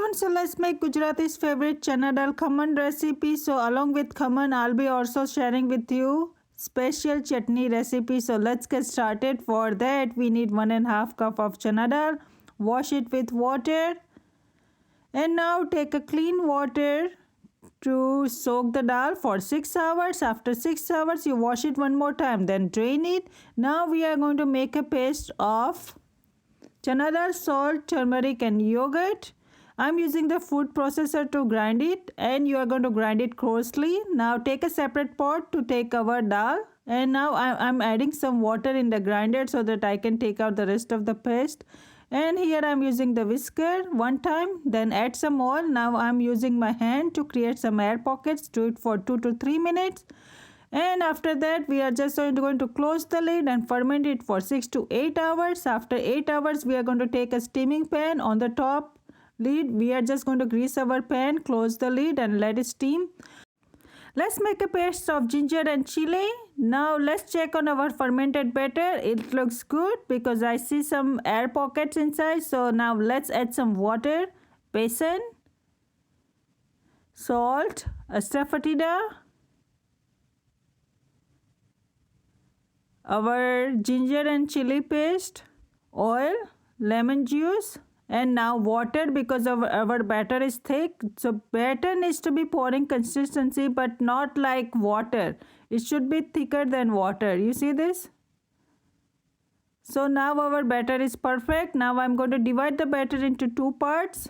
afternoon, so let's make Gujarati's favorite Chana Dal Khaman recipe. So along with Khaman, I'll be also sharing with you special chutney recipe. So let's get started. For that we need 1.5 cup of Chana Dal. Wash it with water. And now take a clean water to soak the dal for 6 hours. After 6 hours you wash it one more time, then drain it. Now we are going to make a paste of Chana dal, salt, turmeric and yogurt. I'm using the food processor to grind it, and you are going to grind it coarsely. Now take a separate pot to take our dal, and now I'm adding some water in the grinder so that I can take out the rest of the paste. And here I'm using the whisker one time, then add some oil. Now I'm using my hand to create some air pockets. Do it for 2 to 3 minutes. And after that we are just going to close the lid and ferment it for 6 to 8 hours. After 8 hours we are going to take a steaming pan. On the top lid we are just going to grease our pan, close the lid and let it steam. Let's make a paste of ginger and chili. Now let's check on our fermented batter. It looks good because I see some air pockets inside. So now let's add some water, besan, salt, Astafatida, our ginger and chili paste, oil, lemon juice, and now water because our batter is thick. So batter needs to be pouring consistency, but not like water. It should be thicker than water. You see this? So now our batter is perfect. Now I'm going to divide the batter into 2 parts.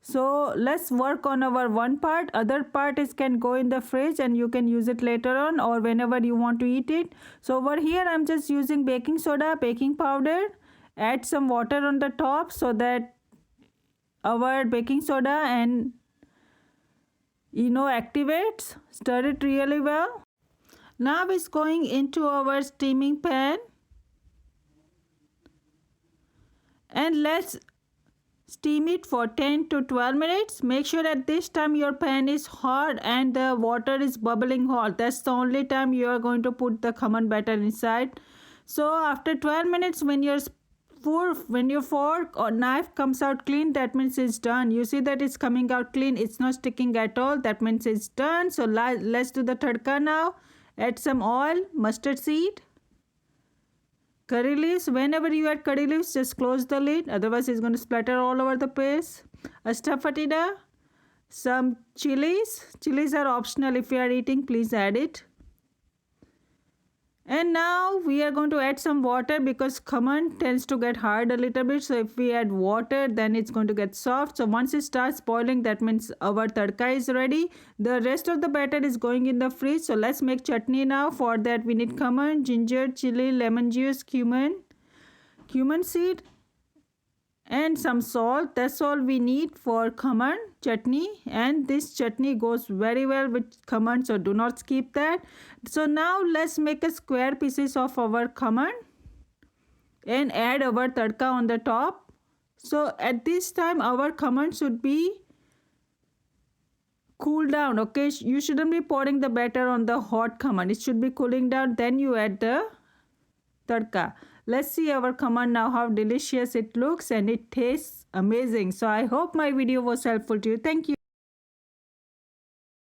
So let's work on our one part. Other part can go in the fridge and you can use it later on or whenever you want to eat it. So over here I'm just using baking soda, baking powder. Add some water on the top so that our baking soda and activates. Stir it really well. Now it's going into our steaming pan. And let's steam it for 10 to 12 minutes. Make sure at this time your pan is hot and the water is bubbling hot. That's the only time you are going to put the khaman batter inside. So after 12 minutes when your fork or knife comes out clean, that means it's done. You see that it's coming out clean, it's not sticking at all, that means it's done. So let's do the tadka now. Add some oil, mustard seed, curry leaves. Whenever you add curry leaves, just close the lid, otherwise it's going to splatter all over the place. Astafatida, some chilies. Chilies are optional. If you are eating, please add it. And now we are going to add some water because khaman tends to get hard a little bit. So if we add water, then it's going to get soft. So once it starts boiling, that means our tadka is ready. The rest of the batter is going in the fridge. So let's make chutney now. For that we need khaman, ginger, chili, lemon juice, cumin seed and some salt. That's all we need for khaman chutney, and this chutney goes very well with khaman, so do not skip that. So now let's make a square pieces of our khaman and add our tadka on the top. So at this time our khaman should be cool down. Okay, you shouldn't be pouring the batter on the hot khaman. It should be cooling down, then you add the tadka. Let's see our khaman now, how delicious it looks, and it tastes amazing. So I hope my video was helpful to you. Thank you.